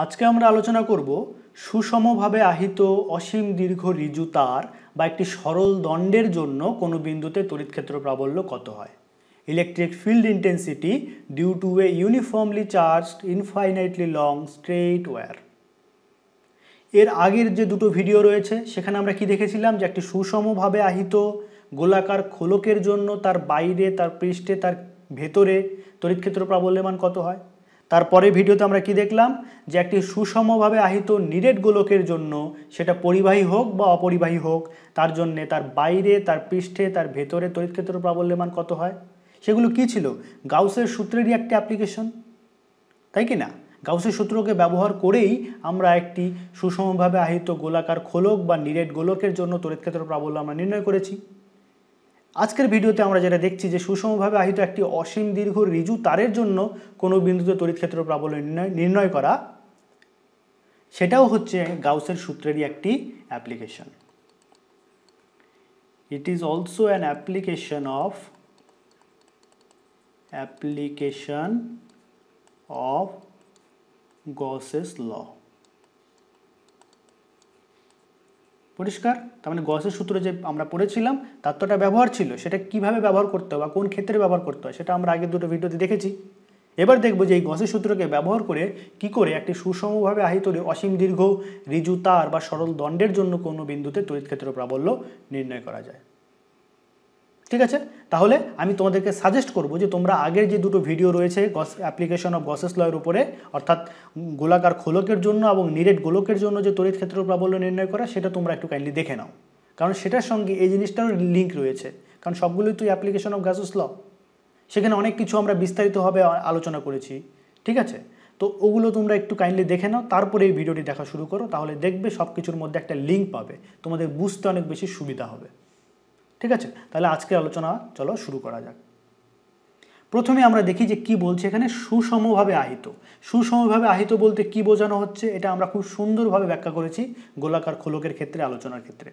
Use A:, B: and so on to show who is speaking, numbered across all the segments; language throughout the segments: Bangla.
A: আজকে আমরা আলোচনা করব সুষমভাবে আহিত অসীম দীর্ঘ ঋজু তার বা একটি সরল দণ্ডের জন্য কোনো বিন্দুতে তড়িৎক্ষেত্র প্রাবল্য কত হয়। Electric field intensity due to a uniformly charged infinitely long straight wire. এর আগের যে দুটো ভিডিও রয়েছে সেখানে আমরা কি দেখেছিলাম যে একটি সুষমভাবে আহিত গোলাকার খোলকের জন্য তার বাইরে, তার পৃষ্ঠে, তার ভেতরে তড়িৎক্ষেত্র প্রাবল্যের মান কত হয়। তারপরে ভিডিওতে আমরা কি দেখলাম যে একটি সুষমভাবে আহিত নিরেট গোলকের জন্য সেটা পরিবাহী হোক বা অপরিবাহী হোক তার জন্যে তার বাইরে, তার পৃষ্ঠে, তার ভেতরে তড়িৎক্ষেত্র প্রাবল্যের মান কত হয়। সেগুলো কি ছিল? গাউসের সূত্রেরই একটি অ্যাপ্লিকেশন, তাই কি না? গাউসের সূত্রকে ব্যবহার করেই আমরা একটি সুষমভাবে আহিত গোলাকার খোলক বা নিরেট গোলকের জন্য তড়িৎক্ষেত্র প্রাবল্য আমরা নির্ণয় করেছি। আজকের ভিডিওতে আমরা যেটা দেখছি যে সুষমভাবে আহিত একটি অসীম দীর্ঘ ঋজু তারের জন্য কোনো বিন্দুতে তড়িৎক্ষেত্র প্রাবল্য নির্ণয় করা, সেটাও হচ্ছে গাউসের সূত্রেরই একটি application. It is also an application of Gauss's law. পরিষ্কার? তার মানে গসের সূত্র যে আমরা পড়েছিলাম তার তো একটা ব্যবহার ছিল, সেটা কিভাবে ব্যবহার করতে হয় বা কোন ক্ষেত্রে ব্যবহার করতে হয় সেটা আমরা আগের দুটো ভিডিওতে দেখেছি। এবার দেখব যে এই গসের সূত্রকে ব্যবহার করে কি করে একটি সুষমভাবে আহিত অসীম দীর্ঘ ঋজু তার বা সরল দণ্ডের জন্য কোনো বিন্দুতে তড়িৎক্ষেত্র প্রাবল্য নির্ণয় করা যায়। ঠিক আছে, তাহলে আমি তোমাদেরকে সাজেস্ট করব যে তোমরা আগের যে দুটো ভিডিও রয়েছে গস অ্যাপ্লিকেশন অফ গসেস ল এর উপরে, অর্থাৎ গোলাকার খোলকের জন্য এবং নিরেট গোলকের জন্য যে তড়িৎক্ষেত্র প্রাবল্য নির্ণয় করা, সেটা তোমরা একটু কাইন্ডলি দেখে নাও, কারণ সেটার সঙ্গে এই জিনিসটারও লিঙ্ক রয়েছে, কারণ সবগুলোই তো অ্যাপ্লিকেশন অফ গসেস ল। সেখানে অনেক কিছু আমরা বিস্তারিতভাবে আলোচনা করেছি। ঠিক আছে, তো ওগুলো তোমরা একটু কাইন্ডলি দেখে নাও, তারপরে এই ভিডিওটি দেখা শুরু করো, তাহলে দেখবে সব কিছুর মধ্যে একটা লিঙ্ক পাবে, তোমাদের বুঝতে অনেক বেশি সুবিধা হবে। ঠিক আছে, তাহলে আজকে আলোচনা চলো শুরু করা যাক। প্রথমে আমরা দেখি যে কি বলছে এখানে, সুষমভাবে আহিত। সুষমভাবে আহিত বলতে কি বোঝানো হচ্ছে এটা আমরা খুব সুন্দরভাবে ব্যাখ্যা করেছি গোলাকার খোলকের ক্ষেত্রে, আলোচনার ক্ষেত্রে।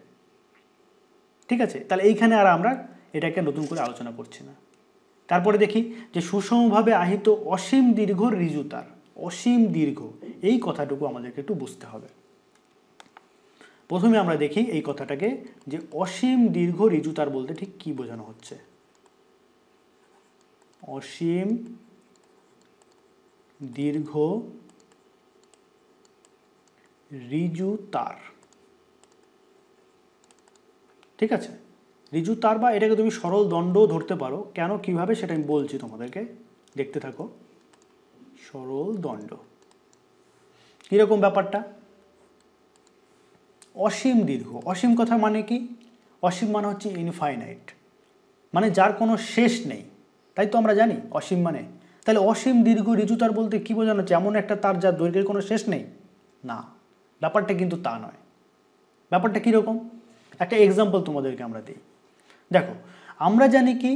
A: ঠিক আছে, তাহলে এইখানে আর আমরা এটাকে নতুন করে আলোচনা করছি না। তারপরে দেখি যে সুষমভাবে আহিত অসীম দীর্ঘ ঋজু তার। অসীম দীর্ঘ, এই কথাটুকু আমাদেরকে একটু বুঝতে হবে। প্রথমে আমরা দেখি এই কথাটাকে যে অসীম দীর্ঘ ঋজু তার বলতে ঠিক কি বোঝানো হচ্ছে। অসীম দীর্ঘ ঋজু তার। ঠিক আছে, ঋজু তার বা এটাকে তুমি সরল দণ্ডও ধরতে পারো। কেন, কিভাবে সেটা আমি বলছি তোমাদেরকে, দেখতে থাকো। সরল দণ্ড কিরকম ব্যাপারটা? অসীম দীর্ঘ, অসীম কথা মানে কি? অসীম মানে হচ্ছে ইনফাইনাইট, মানে যার কোনো শেষ নেই, তাই তো আমরা জানি অসীম মানে। তাহলে অসীম দীর্ঘ ঋজু তার বলতে কি বোঝানো হচ্ছে? এমন একটা তার যার দৈর্ঘ্যের কোনো শেষ নেই? না, ব্যাপারটা কিন্তু তা নয়। ব্যাপারটা কীরকম? একটা এক্সাম্পল তোমাদেরকে আমরা দিই। দেখো, আমরা জানি কি,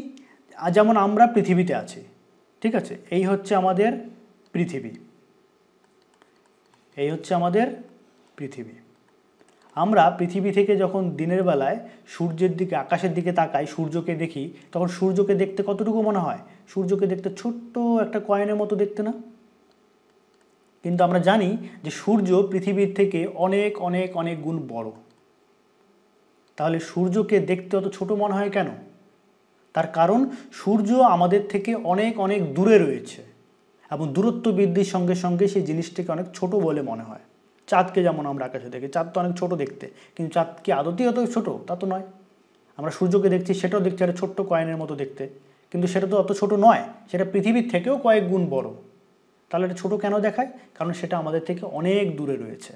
A: যেমন আমরা পৃথিবীতে আছি, ঠিক আছে, এই হচ্ছে আমাদের পৃথিবী, এই হচ্ছে আমাদের পৃথিবী। আমরা পৃথিবী থেকে যখন দিনের বেলায় সূর্যের দিকে, আকাশের দিকে তাকাই, সূর্যকে দেখি, তখন সূর্যকে দেখতে কতটুকু মনে হয়? সূর্যকে দেখতে ছোট্ট একটা কয়েনের মতো দেখতে, না? কিন্তু আমরা জানি যে সূর্য পৃথিবীর থেকে অনেক অনেক অনেক গুণ বড়। তাহলে সূর্যকে দেখতে অত ছোট মনে হয় কেন? তার কারণ সূর্য আমাদের থেকে অনেক অনেক দূরে রয়েছে এবং দূরত্ব বৃদ্ধির সঙ্গে সঙ্গে সেই জিনিসটিকে অনেক ছোট বলে মনে হয়। চাঁদকে যেমন আমরা আকাশে দেখি, চাঁদ তো অনেক ছোট দেখতে, কিন্তু চাঁদ কি আদতেই অত ছোট? তা তো নয়। আমরা সূর্যকে দেখছি, সেটাও দেখছি একটা ছোট্ট কয়েনের মতো দেখতে, কিন্তু সেটা তো অত ছোট নয়, সেটা পৃথিবীর থেকেও কয়েক গুণ বড়। তাহলে এটা ছোট কেন দেখায়? কারণ সেটা আমাদের থেকে অনেক দূরে রয়েছে।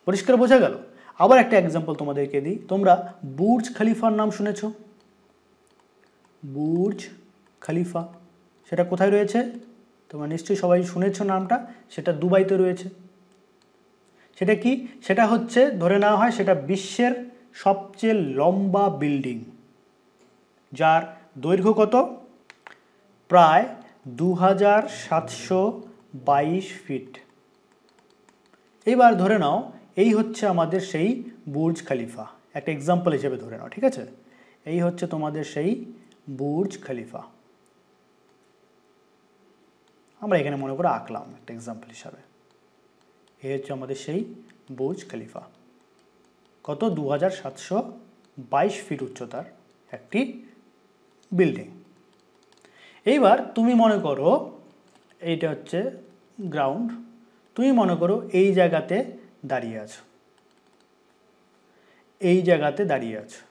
A: পরিষ্কার বোঝা গেল? আবার একটা এক্সাম্পল তোমাদেরকে দিই। তোমরা বুর্জ খলিফার নাম শুনেছ? বুর্জ খলিফা, সেটা কোথায় রয়েছে? তোমরা নিশ্চয়ই সবাই শুনেছ নামটা। সেটা দুবাইতে রয়েছে। সেটা কি? সেটা হচ্ছে, ধরে নেওয়া হয় সেটা বিশ্বের সবচেয়ে লম্বা বিল্ডিং, যার দৈর্ঘ্য কত? প্রায় 2722 ফিট। এবার ধরে নাও এই হচ্ছে আমাদের সেই বুর্জ খলিফা, একটা এক্সাম্পল হিসেবে ধরে নাও, ঠিক আছে? এই হচ্ছে তোমাদের সেই বুর্জ খলিফা। আমরা এখানে মনে করে আঁকলাম একটা এক্সাম্পল হিসাবে। এই হচ্ছে আমাদের সেই বুর্জ খলিফা, কত 2722 ফিট উচ্চতার একটি বিল্ডিং। এইবার তুমি মনে করো এইটা হচ্ছে গ্রাউন্ড, তুমি মনে করো এই জায়গাতে দাঁড়িয়ে আছো, এই জায়গাতে দাঁড়িয়ে আছো।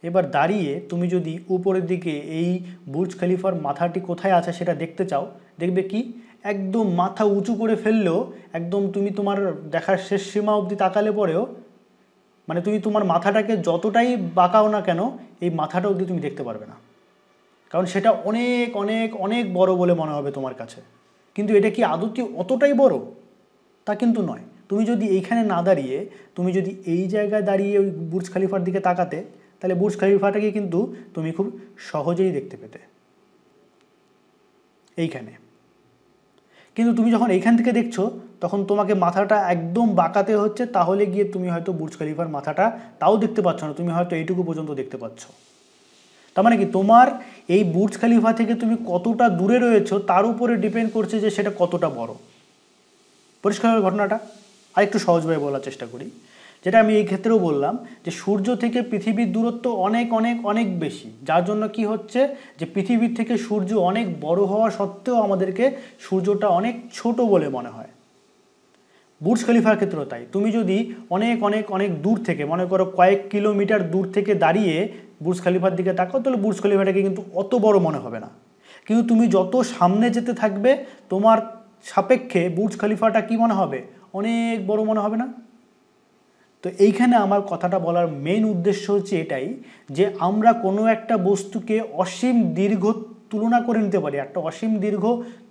A: এবার দাঁড়িয়ে তুমি যদি উপরের দিকে এই বুর্জ খলিফার মাথাটি কোথায় আছে সেটা দেখতে চাও, দেখবে কি একদম মাথা উঁচু করে ফেললেও একদম তুমি তোমার দেখার শেষ সীমা অবধি তাকালে পরেও, মানে তুমি তোমার মাথাটাকে যতটাই বাঁকাও না কেন এই মাথাটা অবধি তুমি দেখতে পারবে না, কারণ সেটা অনেক অনেক অনেক বড় বলে মনে হবে তোমার কাছে। কিন্তু এটা কি আদৌ অতটাই বড়? তা কিন্তু নয়। তুমি যদি এইখানে না দাঁড়িয়ে তুমি যদি এই জায়গায় দাঁড়িয়ে ওই বুর্জ খলিফার দিকে তাকাতে, তাহলে বুর্জ খলিফাটাকে কিন্তু তুমি খুব সহজেই দেখতে পেতে এইখানে। কিন্তু তুমি যখন এইখান থেকে দেখছো তখন তোমাকে মাথাটা একদম বাঁকাতে হচ্ছে, তাহলে গিয়ে তুমি হয়তো বুর্জ খলিফার মাথাটা তাও দেখতে পাচ্ছ না, তুমি হয়তো এইটুকু পর্যন্ত দেখতে পাচ্ছ। তার মানে কি তোমার এই বুর্জ খলিফা থেকে তুমি কতটা দূরে রয়েছো তার উপরে ডিপেন্ড করছে যে সেটা কতটা বড়। পরিষ্কার ঘটনাটা আর একটু সহজভাবে বলার চেষ্টা করি, যেটা আমি এই ক্ষেত্রেও বললাম যে সূর্য থেকে পৃথিবীর দূরত্ব অনেক অনেক অনেক বেশি, যার জন্য কি হচ্ছে যে পৃথিবীর থেকে সূর্য অনেক বড় হওয়া সত্ত্বেও আমাদেরকে সূর্যটা অনেক ছোট বলে মনে হয়। বুর্জ খলিফার ক্ষেত্রেও তাই। তুমি যদি অনেক অনেক অনেক দূর থেকে, মনে করো কয়েক কিলোমিটার দূর থেকে দাঁড়িয়ে বুর্জ খলিফার দিকে তাকাও, তাহলে বুর্জ খলিফাটাকে কিন্তু অত বড় মনে হবে না। কিন্তু তুমি যত সামনে যেতে থাকবে তোমার সাপেক্ষে বুর্জ খলিফাটা কি মনে হবে? অনেক বড় মনে হবে না? তো এইখানে আমার কথাটা বলার মেন উদ্দেশ্য হচ্ছে এটাই যে আমরা কোনো একটা বস্তুকে অসীম দীর্ঘ তুলনা করে নিতে পারি, একটা অসীম দীর্ঘ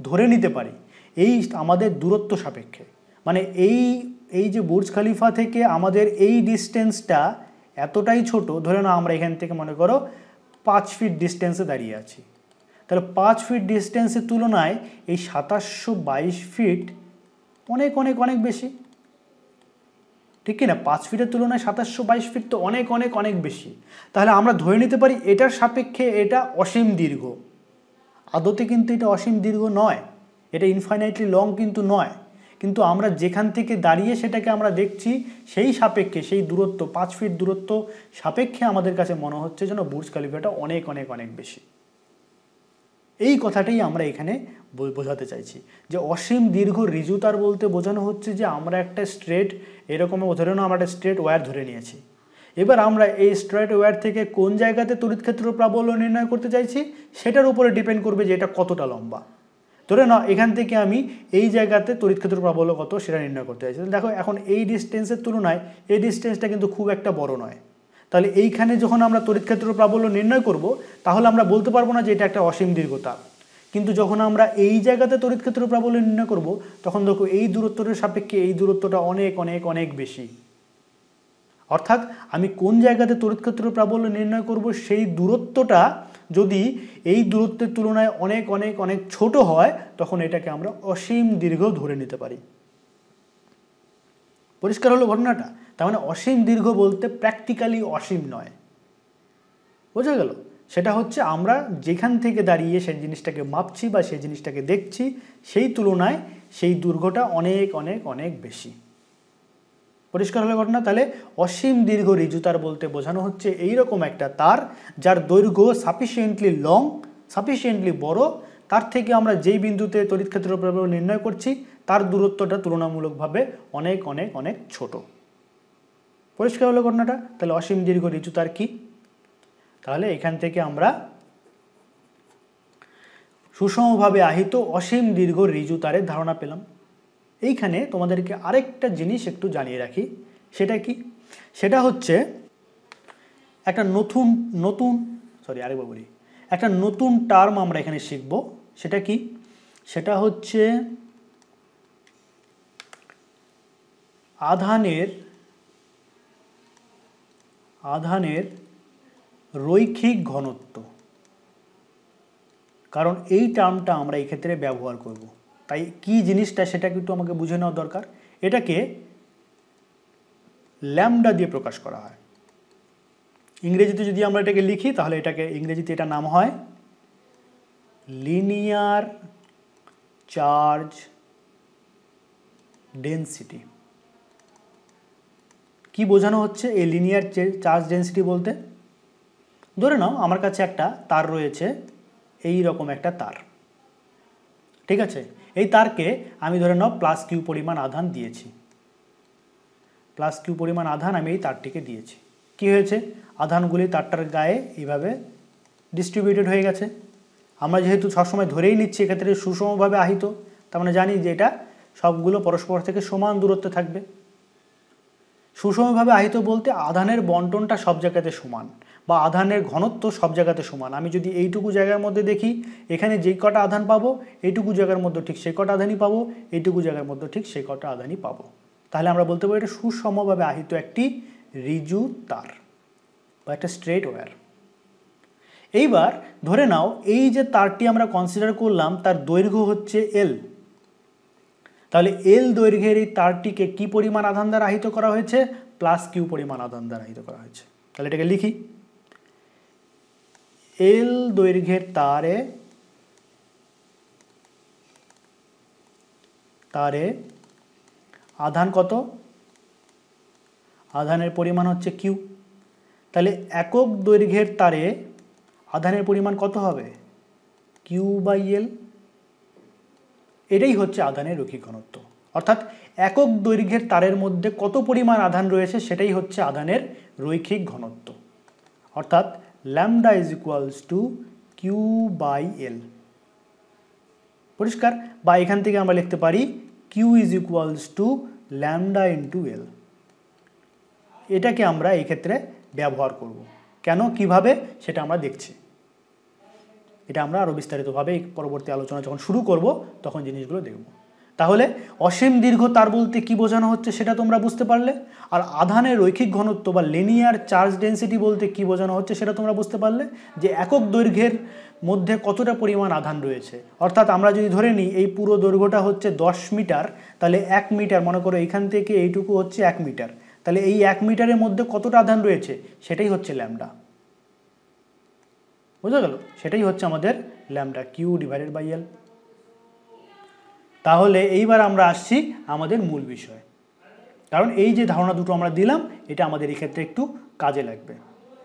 A: ধরে নিতে পারি এই আমাদের দূরত্ব সাপেক্ষে। মানে এই যে বুর্জ খলিফা থেকে আমাদের এই ডিস্টেন্সটা এতটাই ছোট, ধরে নাও আমরা এখান থেকে মনে করো 5 ফিট ডিস্টেন্সে দাঁড়িয়ে আছি, তাহলে 5 ফিট ডিস্টেন্সের তুলনায় এই 2722 ফিট অনেক অনেক অনেক বেশি, ঠিক কি না? 5 ফিটের তুলনায় 2722 ফিট তো অনেক অনেক অনেক বেশি। তাহলে আমরা ধরে নিতে পারি এটার সাপেক্ষে এটা অসীম দীর্ঘ। আদতে কিন্তু এটা অসীম দীর্ঘ নয়, এটা ইনফাইনাইটলি লং কিন্তু নয়। কিন্তু আমরা যেখান থেকে দাঁড়িয়ে সেটাকে আমরা দেখছি সেই সাপেক্ষে, সেই দূরত্ব 5 ফিট দূরত্ব সাপেক্ষে আমাদের কাছে মনে হচ্ছে যেন বুর্জ খলিফাটা অনেক অনেক অনেক বেশি। এই কথাটাই আমরা এখানে বোঝাতে চাইছি যে অসীম দীর্ঘ ঋজুতার বলতে বোঝানো হচ্ছে যে আমরা একটা স্ট্রেট এরকম ধরে নাও আমরা একটা স্ট্রেট ওয়্যার ধরে নিয়েছি, এবার আমরা এই স্ট্রেট ওয়্যার থেকে কোন জায়গাতে তড়িৎ ক্ষেত্র প্রাবল্য নির্ণয় করতে চাইছি সেটার উপরে ডিপেন্ড করবে যে এটা কতটা লম্বা। ধরে নাও এখান থেকে আমি এই জায়গাতে তড়িৎ ক্ষেত্র প্রাবল্য কত সেটা নির্ণয় করতে চাইছি। দেখো এখন এই ডিস্টেন্সের তুলনায় এই ডিস্টেন্সটা কিন্তু খুব একটা বড় নয়, তাহলে এইখানে যখন আমরা তড়িৎ ক্ষেত্র প্রাবল্য নির্ণয় করব তাহলে আমরা বলতে পারবো না যে এটা একটা অসীম দীর্ঘ তার। কিন্তু যখন আমরা এই জায়গাতে তড়িৎ ক্ষেত্র প্রাবল্য নির্ণয় করব তখন দেখো এই দূরত্বটার সাপেক্ষে এই দূরত্বটা অনেক অনেক অনেক বেশি। অর্থাৎ আমি কোন জায়গাতে তড়িৎ ক্ষেত্র প্রাবল্য নির্ণয় করব সেই দূরত্বটা যদি এই দূরত্বের তুলনায় অনেক অনেক অনেক ছোট হয় তখন এটাকে আমরা অসীম দীর্ঘ ধরে নিতে পারি। পরিষ্কার হলো ঘটনাটা? তার মানে অসীম দীর্ঘ বলতে প্র্যাকটিক্যালি অসীম নয়, বোঝা গেল? সেটা হচ্ছে আমরা যেখান থেকে দাঁড়িয়ে সেই জিনিসটাকে মাপছি বা সেই জিনিসটাকে দেখছি সেই তুলনায় সেই দৈর্ঘ্যটা অনেক অনেক অনেক বেশি। পরিষ্কার হলো ঘটনা? তাহলে অসীম দীর্ঘ ঋজুতার বলতে বোঝানো হচ্ছে এইরকম একটা তার যার দৈর্ঘ্য সাফিসিয়েন্টলি লং, সাফিসিয়েন্টলি বড়, তার থেকে আমরা যেই বিন্দুতে তড়িৎ ক্ষেত্র প্রবাহ নির্ণয় করছি তার দূরত্বটা তুলনামূলকভাবে অনেক অনেক অনেক ছোট। পরিষ্কার হলো ঘটনাটা? তাহলে অসীম দীর্ঘ ঋজুতার কি? তাহলে এখান থেকে আমরা সুষমভাবে আহিত অসীম দীর্ঘ ঋজুতারের ধারণা পেলাম। এইখানে তোমাদেরকে আরেকটা জিনিস একটু জানিয়ে রাখি, সেটা কি? সেটা হচ্ছে একটা একটা নতুন টার্ম আমরা এখানে শিখব। সেটা কি? সেটা হচ্ছে আধানের রৈখিক ঘনত্ব। কারণ এই টার্মটা আমরা এই ক্ষেত্রে ব্যবহার করব, তাই কি জিনিসটা সেটা একটু আমাকে বুঝে নেওয়া দরকার। এটাকে ল্যামডা দিয়ে প্রকাশ করা হয়। ইংরেজিতে যদি আমরা এটাকে লিখি তাহলে এটাকে ইংরেজিতে এটা নাম হয় লিনিয়ার চার্জ ডেন্সিটি। কি বোঝানো হচ্ছে এই লিনিয়ার চার্জ ডেন্সিটি বলতে? ধরে নাও আমার কাছে একটা তার রয়েছে, এই রকম একটা তার, ঠিক আছে? এই তারকে আমি ধরে নাও প্লাস কিউ পরিমাণ আধান দিয়েছি, প্লাস কিউ পরিমাণ আধান আমি এই তারটিকে দিয়েছি। কি হয়েছে? আধানগুলি তারটার গায়ে এইভাবে ডিস্ট্রিবিউটেড হয়ে গেছে। আমরা যেহেতু সবসময় ধরেই নিচ্ছি এক্ষেত্রে সুষমভাবে আহিত, তার মানে জানি যে এটা সবগুলো পরস্পর থেকে সমান দূরত্বে থাকবে। সুষমভাবে আহিত বলতে আধানের বন্টনটা সব জায়গাতে সমান, বা আধানের ঘনত্ব সব জায়গাতে সমান। আমি যদি এইটুকু জায়গার মধ্যে দেখি, এখানে যেই কটা আধান পাবো এইটুকু জায়গার মধ্যে ঠিক সেই কটা আধানই পাবো, এইটুকু জায়গার মধ্যে ঠিক সেই কটা আধানই পাবো। তাহলে আমরা বলতে পারি এটা সুষমভাবে আহিত একটি ঋজু তার বা একটা স্ট্রেট ওয়্যার। এইবার ধরে নাও এই যে তারটি আমরা কনসিডার করলাম তার দৈর্ঘ্য হচ্ছে এল। তাহলে এল দৈর্ঘ্যের এই তারটিকে কি পরিমাণ আধান দ্বারা আহিত করা হয়েছে? প্লাস কিউ পরিমাণ আধান দ্বারা আহিত করা হয়েছে। তাহলে এটাকে লিখি, এল দৈর্ঘ্যের তারে আধান কত? আধানের পরিমাণ হচ্ছে কিউ। তাহলে একক দৈর্ঘ্যের তারে আধানের পরিমাণ কত হবে? Q by L. এটাই হচ্ছে আধানের রৈখিক ঘনত্ব, অর্থাৎ একক দৈর্ঘ্যের তারের মধ্যে কত পরিমাণ আধান রয়েছে সেটাই হচ্ছে আধানের রৈখিক ঘনত্ব, অর্থাৎ lambda is equals to Q by l. পরিষ্কার? বা এখান থেকে আমরা লিখতে পারি q is equals to lambda into l. এটাকে আমরা এই ক্ষেত্রে ব্যবহার করব। কেন, কিভাবে, সেটা আমরা দেখছি। এটা আমরা আরও বিস্তারিতভাবে পরবর্তী আলোচনা যখন শুরু করব তখন জিনিসগুলো দেখব। তাহলে অসীম দীর্ঘ তার বলতে কি বোঝানো হচ্ছে সেটা তোমরা বুঝতে পারলে, আর আধানের রৈখিক ঘনত্ব বা লিনিয়ার চার্জ ডেন্সিটি বলতে কি বোঝানো হচ্ছে সেটা তোমরা বুঝতে পারলে, যে একক দৈর্ঘ্যের মধ্যে কতটা পরিমাণ আধান রয়েছে। অর্থাৎ আমরা যদি ধরে নিই এই পুরো দৈর্ঘ্যটা হচ্ছে 10 মিটার, তাহলে 1 মিটার, মনে করো এখান থেকে এইটুকু হচ্ছে 1 মিটার, তাহলে এই 1 মিটারের মধ্যে কতটা আধান রয়েছে সেটাই হচ্ছে ল্যামডা। বুঝা গেল? সেটাই হচ্ছে আমাদের lambda, Q divided by L. তাহলে এইবার আমরা আসছি আমাদের মূল বিষয়, কারণ এই যে ধারণা দুটো আমরা দিলাম এটা আমাদের এই ক্ষেত্রে একটু কাজে লাগবে,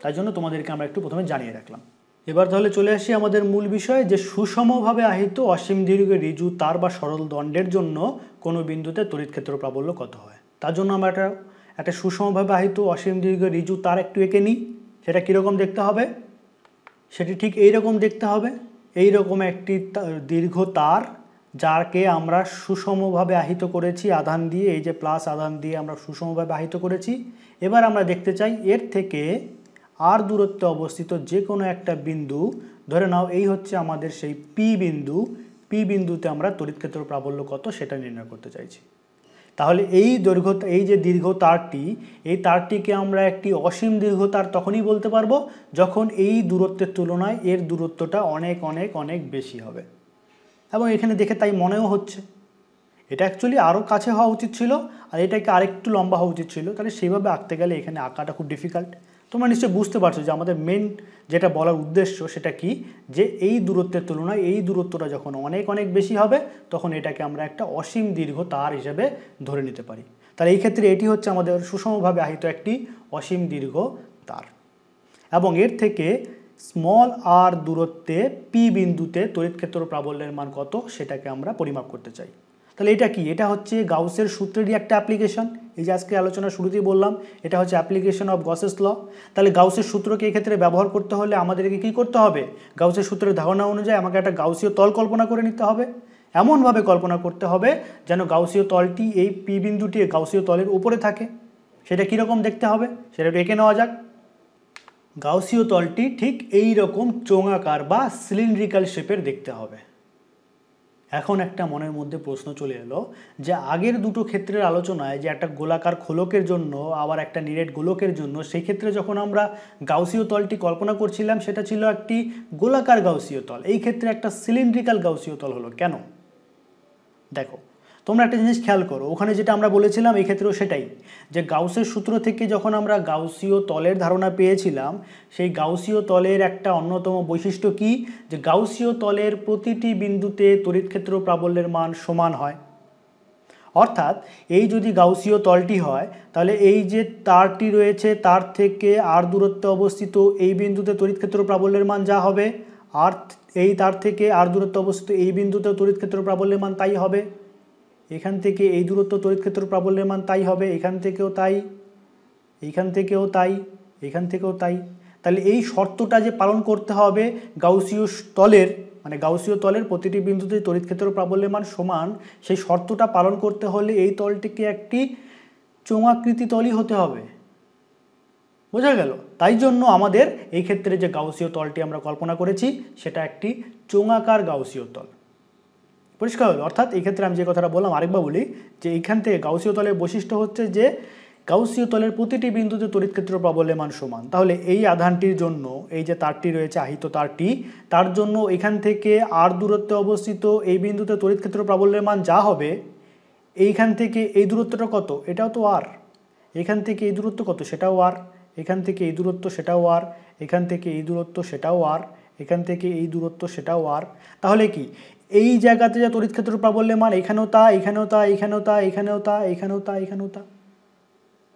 A: তাই জন্য তোমাদেরকে আমরা একটু প্রথমে জানিয়ে রাখলাম। এবার তাহলে চলে আসি আমাদের মূল বিষয়ে, যে সুষমভাবে আহিত অসীম দীর্ঘ ঋজু তার বা সরল দণ্ডের জন্য কোনো বিন্দুতে তড়িৎ ক্ষেত্র প্রাবল্য কত হয়। তার জন্য আমরা একটা সুষমভাবে আহিত অসীম দীর্ঘ ঋজু তার একটু এঁকে নিই। সেটা কীরকম দেখতে হবে? সেটি ঠিক এইরকম দেখতে হবে। এইরকম একটি দীর্ঘ তার যাকে আমরা সুষমভাবে আহিত করেছি আধান দিয়ে, এই যে প্লাস আধান দিয়ে আমরা সুষমভাবে আহিত করেছি। এবার আমরা দেখতে চাই এর থেকে আর দূরত্বে অবস্থিত যে কোনো একটা বিন্দু, ধরে নাও এই হচ্ছে আমাদের সেই পি বিন্দু, পি বিন্দুতে আমরা তড়িৎ ক্ষেত্র প্রাবল্য কত সেটা নির্ণয় করতে চাইছি। তাহলে এই যে দীর্ঘ তারটি, এই তারটিকে আমরা একটি অসীম দীর্ঘ তার তখনই বলতে পারবো যখন এই দূরত্বের তুলনায় এর দূরত্বটা অনেক অনেক অনেক বেশি হবে। এবং এখানে দেখে তাই মনেও হচ্ছে এটা অ্যাকচুয়ালি আরও কাছে হওয়া উচিত ছিল, আর এটাকে আরেকটু লম্বা হওয়া উচিত ছিল। তাহলে সেইভাবে আঁকতে গেলে এখানে আঁকাটা খুব ডিফিকাল্ট। তোমরা নিশ্চয়ই বুঝতে পারছো যে আমাদের মেন যেটা বলার উদ্দেশ্য সেটা কি, যে এই দূরত্বের তুলনায় এই দূরত্বটা যখন অনেক অনেক বেশি হবে তখন এটাকে আমরা একটা অসীম দীর্ঘ তার হিসেবে ধরে নিতে পারি। তাহলে এই ক্ষেত্রে এটি হচ্ছে আমাদের সুষমভাবে আহিত একটি অসীম দীর্ঘ তার, এবং এর থেকে স্মল আর দূরত্বে পি বিন্দুতে তড়িৎ ক্ষেত্র প্রাবল্যের মান কত সেটাকে আমরা পরিমাপ করতে চাই। তাহলে এটা কি? এটা হচ্ছে গাউসের সূত্রেরই একটা অ্যাপ্লিকেশন। এই যে আজকে আলোচনা শুরুতেই বললাম এটা হচ্ছে অ্যাপ্লিকেশন অফ গসেস ল। তাহলে গাউসের সূত্রকে এই ক্ষেত্রে ব্যবহার করতে হলে আমাদেরকে কি করতে হবে? গাউসের সূত্রের ধারণা অনুযায়ী আমাকে একটা গাউসীয় তল কল্পনা করে নিতে হবে। এমনভাবে কল্পনা করতে হবে যেন গাউসীয় তলটি এই পি বিন্দুটি গাউসীয় তলের উপরে থাকে। সেটা কীরকম দেখতে হবে সেটা একটু এঁকে নেওয়া যাক। গাউসীয় তলটি ঠিক এই রকম চোঙাকার বা সিলিন্ড্রিক্যাল শেপের দেখতে হবে। এখন একটা মনের মধ্যে প্রশ্ন চলে এলো যে আগের দুটো ক্ষেত্রের আলোচনায় যে একটা গোলাকার খোলকের জন্য আবার একটা নিরেট গোলকের জন্য, সেই ক্ষেত্রে যখন আমরা গাউসীয় তলটি কল্পনা করছিলাম সেটা ছিল একটি গোলাকার গাউসীয় তল, এই ক্ষেত্রে একটা সিলিন্ড্রিক্যাল গাউসীয় তল হলো কেন? দেখো, তোমরা একটা জিনিস খেয়াল করো, ওখানে যেটা আমরা বলেছিলাম এই ক্ষেত্রেও সেটাই, যে গাউসের সূত্র থেকে যখন আমরা গাউসীয় তলের ধারণা পেয়েছিলাম, সেই গাউসীয় তলের একটা অন্যতম বৈশিষ্ট্য কি, যে গাউসীয় তলের প্রতিটি বিন্দুতে তড়িৎক্ষেত্র প্রাবল্যের মান সমান হয়। অর্থাৎ এই যদি গাউসীয় তলটি হয়, তাহলে এই যে তারটি রয়েছে তার থেকে আর দূরত্বে অবস্থিত এই বিন্দুতে তড়িৎক্ষেত্র প্রাবল্যের মান যা হবে, আর এই তার থেকে আর দূরত্বে অবস্থিত এই বিন্দুতে তড়িৎক্ষেত্র প্রাবল্যের মান তাই হবে। এখান থেকে এই দূরত্ব তড়িৎক্ষেত্র প্রাবল্যের মান তাই হবে, এখান থেকেও তাই, এইখান থেকেও তাই, এখান থেকেও তাই। তাহলে এই শর্তটা যে পালন করতে হবে গাউসীয় তলের, মানে গাউসীয় তলের প্রতিটি বিন্দুতে তড়িৎক্ষেত্র প্রাবল্যের মান সমান, সেই শর্তটা পালন করতে হলে এই তলটিকে একটি চোঙাকৃতি তলই হতে হবে। বোঝা গেল? তাই জন্য আমাদের এই ক্ষেত্রে যে গাউসীয় তলটি আমরা কল্পনা করেছি সেটা একটি চোঙাকার গাউসীয় তল। পরিষ্কার হলো? অর্থাৎ এই ক্ষেত্রে আমি যে কথাটা বললাম আরেকবার বলি, যে এইখান থেকে গাউসীয় তলের বৈশিষ্ট্য হচ্ছে যে গাউসীয় তলের প্রতিটি বিন্দুতে তড়িৎক্ষেত্র প্রাবল্যের মান সমান। তাহলে এই আধানটির জন্য, এই যে তারটি রয়েছে আহিত তারটি, তার জন্য এখান থেকে আর দূরত্বে অবস্থিত এই বিন্দুতে তড়িৎক্ষেত্র প্রাবল্যের মান যা হবে, এইখান থেকে এই দূরত্বটা কত, এটাও তো আর, এখান থেকে এই দূরত্ব কত সেটাও আর, এখান থেকে এই দূরত্ব সেটাও আর, এখান থেকে এই দূরত্ব সেটাও আর, এখান থেকে এই দূরত্ব সেটাও আর। তাহলে কি এই জায়গাতে যে তড়িৎক্ষেত্র প্রাবল্যের মান এখানেও তা, এখানেও তা, এখানেও তা, এখানেও তা, এখানেও তা, এখানেও তা।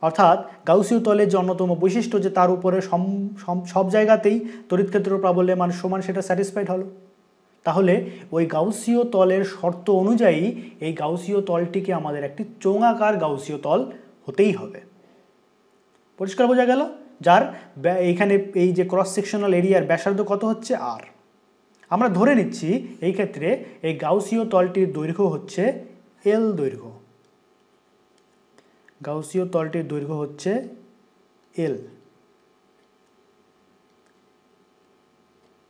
A: অর্থাৎ গাউসীয় তলের যে অন্যতম বৈশিষ্ট্য যে তার উপরে সব জায়গাতেই তড়িৎক্ষেত্র প্রাবল্যের মান সমান, সেটা স্যাটিসফাইড হলো। তাহলে ওই গাউসীয় তলের শর্ত অনুযায়ী এই গাউসীয় তলটিকে আমাদের একটি চোঙাকার গাউসীয় তল হতেই হবে। পরিষ্কার বোঝা গেল? যার এইখানে এই যে ক্রস সেকশনাল এরিয়ার ব্যাসার্ধ কত হচ্ছে আর। আমরা ধরে নিচ্ছি এই ক্ষেত্রে এই গাউসীয় তলটির দৈর্ঘ্য হচ্ছে এল দৈর্ঘ্য, গাউসীয় তলটির দৈর্ঘ্য হচ্ছে এল।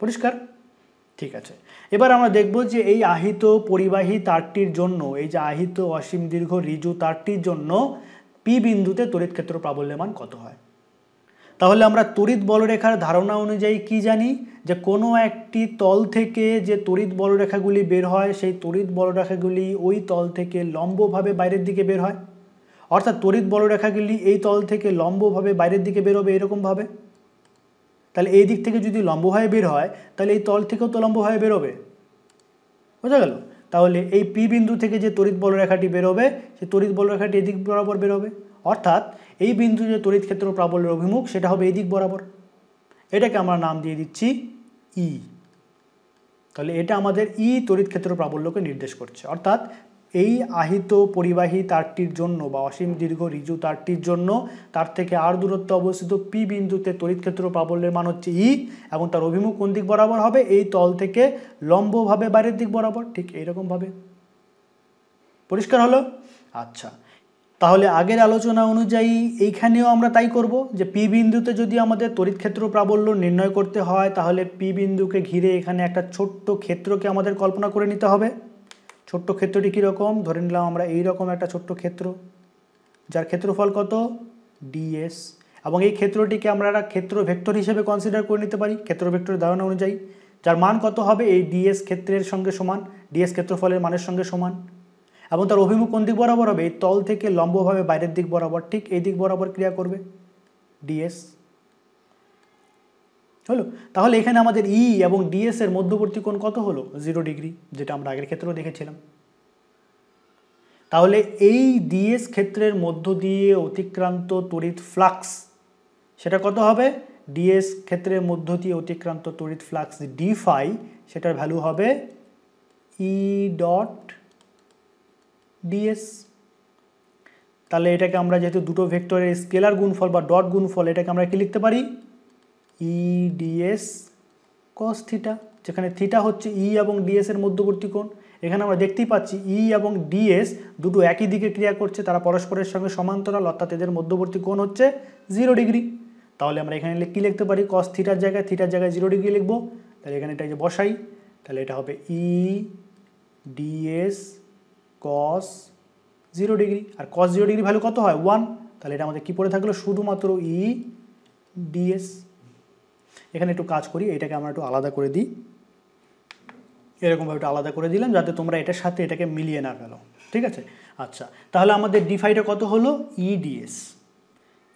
A: পরিষ্কার? ঠিক আছে। এবার আমরা দেখব যে এই আহিত পরিবাহী তারটির জন্য, এই যে আহিত অসীম দীর্ঘ ঋজু তারটির জন্য পি বিন্দুতে তড়িৎক্ষেত্র প্রাবল্যের মান কত হয়। তাহলে আমরা তড়িৎ বলরেখার ধারণা অনুযায়ী কি জানি, যে কোনো একটি তল থেকে যে তড়িৎ বলরেখাগুলি বের হয়, সেই তড়িৎ বলরেখাগুলি ওই তল থেকে লম্বভাবে বাইরের দিকে বের হয়। অর্থাৎ তড়িৎ বলরেখাগুলি এই তল থেকে লম্বভাবে বাইরের দিকে বেরোবে এরকমভাবে। তাহলে এই দিক থেকে যদি লম্বভাবে বের হয়, তাহলে এই তল থেকেও তো লম্বভাবে বেরোবে। বোঝা গেল? তাহলে এই পি বিন্দু থেকে যে তড়িৎ বলরেখাটি বেরোবে, সেই তড়িৎ বলরেখাটি এদিক বরাবর বেরোবে। অর্থাৎ এই বিন্দু যে তড়িৎ ক্ষেত্র প্রাবল্যের অভিমুখ, সেটা হবে এই দিক বরাবর। এটাকে আমরা নাম দিয়ে দিচ্ছি ই। তাহলে এটা আমাদের ই তড়িৎ ক্ষেত্র প্রাবল্যকে নির্দেশ করছে। অর্থাৎ এই আহিত পরিবাহী তারটির জন্য বা অসীম দীর্ঘ ঋজু তারটির জন্য তার থেকে আর দূরত্বে অবস্থিত পি বিন্দুতে তড়িৎক্ষেত্র প্রাবল্যের মান হচ্ছে ই, এবং তার অভিমুখ কোন দিক বরাবর হবে, এই তল থেকে লম্বভাবে বাইরের দিক বরাবর, ঠিক এইরকমভাবে। পরিষ্কার হলো? আচ্ছা, তাহলে আগের আলোচনা অনুযায়ী এইখানেও আমরা তাই করব, যে পি বিন্দুতে যদি আমাদের তড়িৎক্ষেত্র প্রাবল্য নির্ণয় করতে হয়, তাহলে পি বিন্দুকে ঘিরে এখানে একটা ছোট্ট ক্ষেত্রকে আমাদের কল্পনা করে নিতে হবে। ছোট্ট ক্ষেত্রটি কীরকম, ধরে নিলাম আমরা এইরকম একটা ছোট্ট ক্ষেত্র, যার ক্ষেত্রফল কত, ডিএস, এবং এই ক্ষেত্রটিকে আমরা একটা ক্ষেত্র ভেক্টর হিসেবে কনসিডার করে নিতে পারি ক্ষেত্র ভেক্টরের ধারণা অনুযায়ী, যার মান কত হবে, এই ডিএস ক্ষেত্রের সঙ্গে সমান, ডিএস ক্ষেত্রফলের মানের সঙ্গে সমান, এবং তার অভিমুখ কোন দিক বরাবর হবে, এই তল থেকে লম্বভাবে বাইরের দিক বরাবর, ঠিক এই দিক বরাবর ক্রিয়া করবে ডিএস। হলো? তাহলে এখানে আমাদের ই এবং ডিএস এর মধ্যবর্তী কোণ কত হলো, 0 ডিগ্রি, যেটা আমরা আগের ক্ষেত্রেও দেখেছিলাম। তাহলে এই ডিএস ক্ষেত্রের মধ্য দিয়ে অতিক্রান্ত তড়িৎ ফ্লাক্স, সেটা কত হবে, ডিএস ক্ষেত্রের মধ্য দিয়ে অতিক্রান্ত তড়িৎ ফ্লাক্স ডি ফাই, সেটার ভ্যালু হবে ই ডট ডিএস। তাহলে এটাকে আমরা যেহেতু দুটো ভেক্টরের স্কেলার গুণফল বা ডট গুণফল, এটাকে আমরা কি লিখতে পারি, ই ডিএস কস থিটা, যেখানে থিটা হচ্ছে ই এবং ডিএস এর মধ্যবর্তী কোণ। এখানে আমরা দেখতেই পাচ্ছি ই এবং ডিএস দুটো একই দিকে ক্রিয়া করছে, তারা পরস্পরের সঙ্গে সমান্তরাল, অর্থাৎ এদের মধ্যবর্তী কোণ হচ্ছে 0 ডিগ্রি। তাহলে আমরা এখানে কি লিখতে পারি, কস থিটার জায়গায় 0 ডিগ্রি লিখবো। তাহলে এখানে এটা যে বসাই, তাহলে এটা হবে ই ডিএস কস 0 ডিগ্রি, আর কস 0 ডিগ্রি ভ্যালু কত হয়, 1। তাহলে এটা আমাদের কি পড়ে থাকলো, শুধুমাত্র ই ডিএস। এখানে একটু কাজ করি, এটাকে আমরা একটু আলাদা করে দিই, এরকমভাবে একটু আলাদা করে দিলাম, যাতে তোমরা এটার সাথে এটাকে মিলিয়ে না ফেলো। ঠিক আছে। আচ্ছা, তাহলে আমাদের ডিফাইটা কত হলো, ইডিএস।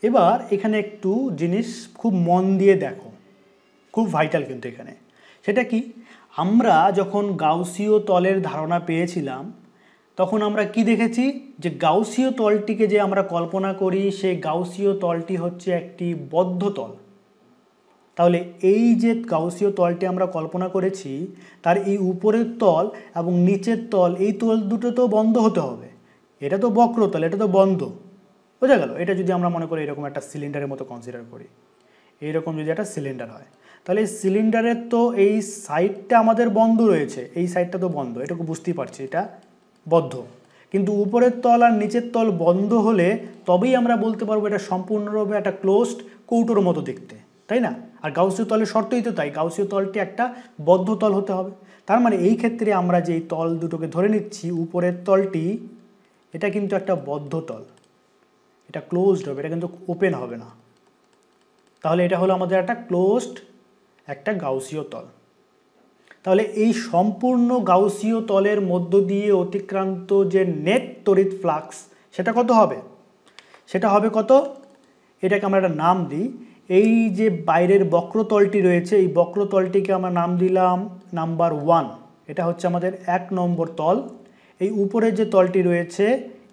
A: এবার এখানে একটু জিনিস খুব মন দিয়ে দেখো, খুব ভাইটাল কিন্তু এখানে। সেটা কি, আমরা যখন গাউসীয় তলের ধারণা পেয়েছিলাম তখন আমরা কি দেখেছি, যে গাউসীয় তলটিকে যে আমরা কল্পনা করি সেই গাউসীয় তলটি হচ্ছে একটি বদ্ধ তল। তাহলে এই যে গাউসীয় তলটি আমরা কল্পনা করেছি তার এই উপরের তল এবং নিচের তল, এই তল দুটো তো বন্ধ হতে হবে। এটা তো বক্রতল, এটা তো বন্ধ, বোঝা গেল। এটা যদি আমরা মনে করি এরকম একটা সিলিন্ডারের মতো কনসিডার করি, এইরকম যদি একটা সিলিন্ডার হয়, তাহলে এই সিলিন্ডারের তো এই সাইডটা আমাদের বন্ধ রয়েছে, এই সাইডটা তো বন্ধ, এটুকু বুঝতেই পারছি এটা বদ্ধ। কিন্তু উপরের তল আর নিচের তল বন্ধ হলে তবেই আমরা বলতে পারবো এটা সম্পূর্ণরূপে একটা ক্লোজড কৌটোর মতো দেখতে, তাই না? আর গাউসীয় তলের শর্তই তো তাই, গাউসীয় তলটি একটা বদ্ধ তল হতে হবে। তার মানে এই ক্ষেত্রে আমরা যেই তল দুটোকে ধরে নিচ্ছি, উপরের তলটি এটা কিন্তু একটা বদ্ধ তল, এটা ক্লোজড হবে, এটা কিন্তু ওপেন হবে না। তাহলে এটা হলো আমাদের একটা ক্লোজড একটা গাউসীয় তল। তাহলে এই সম্পূর্ণ গাউসীয় তলের মধ্য দিয়ে অতিক্রান্ত যে নেট তড়িৎ ফ্লাক্স সেটা কত হবে, সেটা হবে কত, এটাকে আমরা একটা নাম দিই। এই যে বাইরের বক্রতলটি রয়েছে, এই বক্রতলটিকে আমরা নাম দিলাম নাম্বার 1, এটা হচ্ছে আমাদের 1 নম্বর তল। এই উপরের যে তলটি রয়েছে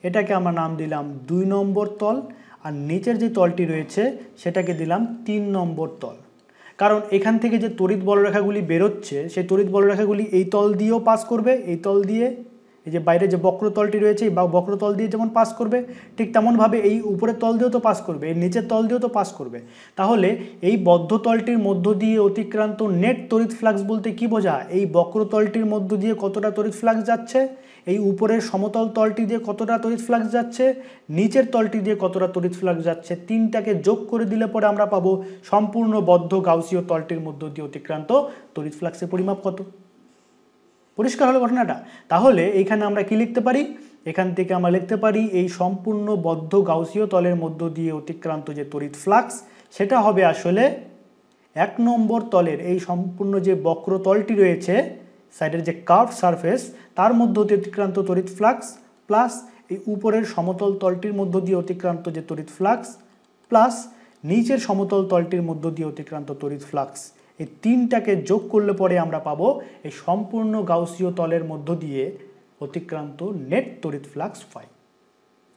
A: এটাকে আমরা নাম দিলাম 2 নম্বর তল, আর নিচের যে তলটি রয়েছে সেটাকে দিলাম 3 নম্বর তল। কারণ এখান থেকে যে তড়িৎ বলরেখাগুলি বেরোচ্ছে সেই তড়িৎ বলরেখাগুলি এই তল দিয়েও পাস করবে, এই তল দিয়ে, এই যে বাইরে যে বক্রতলটি রয়েছে এই বক্রতল দিয়ে যেমন পাস করবে, ঠিক তেমনভাবে এই উপরের তল দিয়েও তো পাস করবে, এই নিচের তল দিয়েও তো পাস করবে। তাহলে এই বদ্ধ তলটির মধ্য দিয়ে অতিক্রান্ত নেট তড়িৎ ফ্লাক্স বলতে কি বোঝায়, এই বক্রতলটির মধ্য দিয়ে কতটা তড়িৎ ফ্লাক্স যাচ্ছে, এই উপরের সমতল তলটি দিয়ে কতটা তড়িৎ ফ্লাক্স যাচ্ছে, নিচের তলটি দিয়ে কতটা তড়িৎ ফ্লাক্স যাচ্ছে, তিনটাকে যোগ করে দিলে পরে আমরা পাবো সম্পূর্ণ বদ্ধ গাউসীয় তলটির মধ্য দিয়ে অতিক্রান্ত তড়িৎ ফ্লাক্সের পরিমাপ কত। পরিষ্কার হলো ঘটনাটা? তাহলে এইখানে আমরা কি লিখতে পারি, এখান থেকে আমরা লিখতে পারি এই সম্পূর্ণ বদ্ধ গাউসীয় তলের মধ্য দিয়ে অতিক্রান্ত যে তড়িৎ ফ্লাক্স সেটা হবে আসলে 1 নম্বর তলের এই সম্পূর্ণ যে বক্রতলটি রয়েছে সাইডের যে কার্ভ সারফেস তার মধ্য দিয়ে অতিক্রান্ত তড়িৎ ফ্লাক্স প্লাস এই উপরের সমতল তলটির মধ্য দিয়ে অতিক্রান্ত যে তড়িৎ ফ্লাক্স প্লাস নিচের সমতল তলটির মধ্য দিয়ে অতিক্রান্ত তড়িৎ ফ্লাক্স, এই তিনটাকে যোগ করলে পরে আমরা পাবো এই সম্পূর্ণ গাউসীয় তলের মধ্য দিয়ে অতিক্রান্ত নেট তড়িৎ ফ্লাক্স ফাই।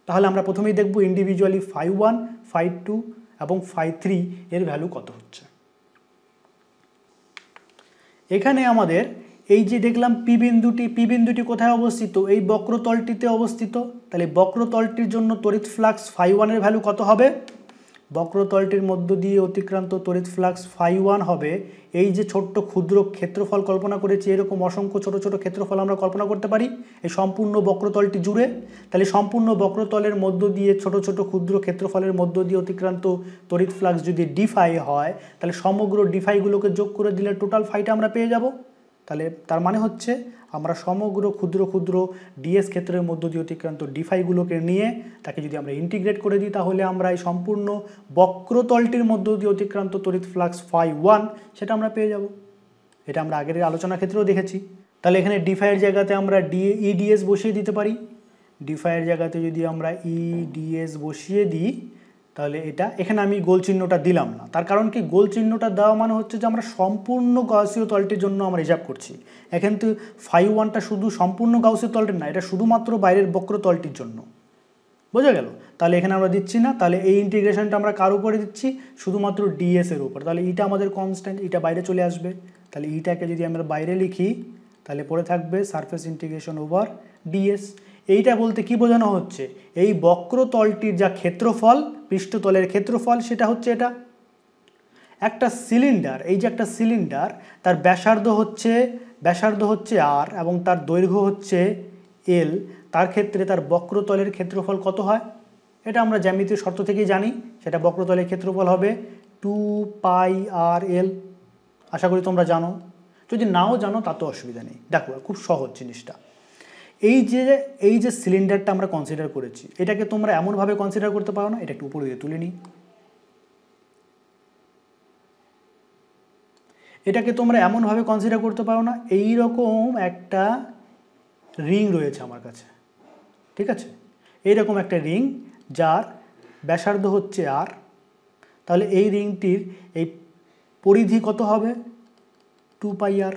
A: তাহলে আমরা প্রথমেই দেখব ইন্ডিভিজুয়ালি φ1, φ2 এবং φ3 এর ভ্যালু কত হচ্ছে। এখানে আমাদের এই যে দেখলাম পি বিন্দুটি কোথায় অবস্থিত, এই বক্রতলটিতে অবস্থিত। তাহলে বক্রতলটির জন্য তড়িৎ ফ্লাক্স φ1 এর ভ্যালু কত হবে, বক্রতলটির মধ্য দিয়ে অতিক্রান্ত তড়িৎ ফ্লাক্স φ1 হবে, এই যে ছোট্ট ক্ষুদ্র ক্ষেত্রফল কল্পনা করেছি এরকম অসংখ্য ছোট ছোট ক্ষেত্রফল আমরা কল্পনা করতে পারি এই সম্পূর্ণ বক্রতলটি জুড়ে। তাহলে সম্পূর্ণ বক্রতলের মধ্য দিয়ে ছোট ছোট ক্ষুদ্র ক্ষেত্রফলের মধ্য দিয়ে অতিক্রান্ত তড়িৎ ফ্লাক্স যদি ডিফাই হয় তাহলে সমগ্র ডিফাইগুলোকে যোগ করে দিলে টোটাল ফাইটা আমরা পেয়ে যাব। তাহলে তার মানে হচ্ছে আমরা সমগ্র ক্ষুদ্র ক্ষুদ্র ডিএস ক্ষেত্রের মধ্য দিয়ে অতিক্রান্ত ডিফাইগুলোকে নিয়ে তাকে যদি আমরা ইন্টিগ্রেট করে দিই তাহলে আমরা এই সম্পূর্ণ বক্রতলটির মধ্য দিয়ে অতিক্রান্ত তড়িৎ ফ্লাক্স φ1 সেটা আমরা পেয়ে যাব। এটা আমরা আগের আলোচনার ক্ষেত্রেও দেখেছি। তাহলে এখানে ডিফাইয়ের জায়গাতে আমরা ইডিএস বসিয়ে দিতে পারি, ডিফাইয়ের জায়গাতে যদি আমরা ইডিএস বসিয়ে দিই তাহলে এটা, এখানে আমি গোল চিহ্নটা দিলাম না, তার কারণ কি, গোল চিহ্নটা দেওয়া মানে হচ্ছে যে আমরা সম্পূর্ণ গাউসীয় তলটির জন্য আমরা হিসাব করছি। এখানে তো φ1টা শুধু সম্পূর্ণ গাউসীয় তলটির না, এটা শুধুমাত্র বাইরের বক্রতলটির জন্য, বোঝা গেল? তাহলে এখানে আমরা দিচ্ছি না, তাহলে এই ইন্টিগ্রেশনটা আমরা কার উপরে দিচ্ছি, শুধুমাত্র ডিএস এর উপর। তাহলে ইটা আমাদের কনস্ট্যান্ট, ইটা বাইরে চলে আসবে। তাহলে ইটাকে যদি আমরা বাইরে লিখি তাহলে পড়ে থাকবে সারফেস ইন্টিগ্রেশন ওভার ডিএস। এইটা বলতে কি বোঝানো হচ্ছে, এই বক্রতলটির যা ক্ষেত্রফল, পৃষ্ঠতলের ক্ষেত্রফল, সেটা হচ্ছে এটা। একটা সিলিন্ডার, এই যে একটা সিলিন্ডার, তার ব্যাসার্ধ হচ্ছে আর এবং তার দৈর্ঘ্য হচ্ছে এল, তার ক্ষেত্রে তার বক্রতলের ক্ষেত্রফল কত হয় এটা আমরা জ্যামিতির শর্ত থেকেই জানি, সেটা বক্রতলের ক্ষেত্রফল হবে 2πr/l। আশা করি তোমরা জানো, যদি নাও জানো তা তো অসুবিধা নেই। দেখো খুব সহজ জিনিসটা, এই যে সিলিন্ডারটা আমরা কনসিডার করেছি এটাকে তোমরা এমনভাবে কনসিডার করতে পারো না, এটা একটু উপরে দিয়ে তুলে নিই, এটাকে তোমরা এমনভাবে কনসিডার করতে পারো না, এইরকম একটা রিং রয়েছে আমার কাছে, ঠিক আছে, এইরকম একটা রিং যার ব্যাসার্ধ হচ্ছে আর, তাহলে এই রিংটির এই পরিধি কত হবে 2πr।